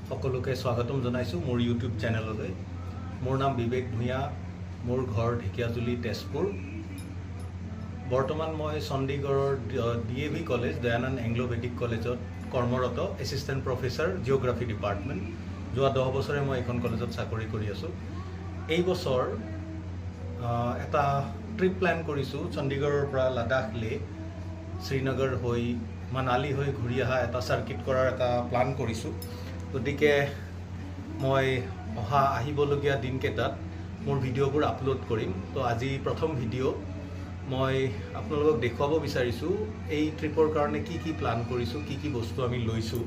সকলোকে স্বাগতম জনাইছোঁ মোৰ ইউটিউব চেনেললৈ। মোৰ নাম বিবেক ভূঞা, মোৰ ঘৰ ঢেকিয়াজুলি, তেজপুৰ। বৰ্তমান মই চণ্ডীগড়ৰ DAV কলেজ, দয়ানন্দ এংলো বেদিক কলেজত কৰ্মৰত, এছিষ্টেণ্ট প্ৰফেচাৰ, জিঅ'গ্ৰাফী ডিপাৰ্টমেণ্ট। যোৱা 10 বছৰে মই এইখন কলেজত চাকৰি কৰি আছোঁ। এই বছৰ এটা ট্ৰিপ প্লেন কৰিছোঁ, চণ্ডীগড়ৰ পৰা লাডাখ লে, শ্ৰীনগৰ হৈ মানালী হৈ ঘূৰি অহা এটা চাৰ্কিট কৰাৰ এটা প্লান কৰিছোঁ। গতিকে মই আহিবলগীয়া দিনকেইটাত মোৰ ভিডিঅ'বোৰ আপলোড কৰিম। তো আজি প্ৰথম ভিডিঅ' মই আপোনালোকক দেখুৱাব বিচাৰিছোঁ এই ট্ৰিপৰ কাৰণে কি প্লান কৰিছোঁ, কি বস্তু আমি লৈছোঁ।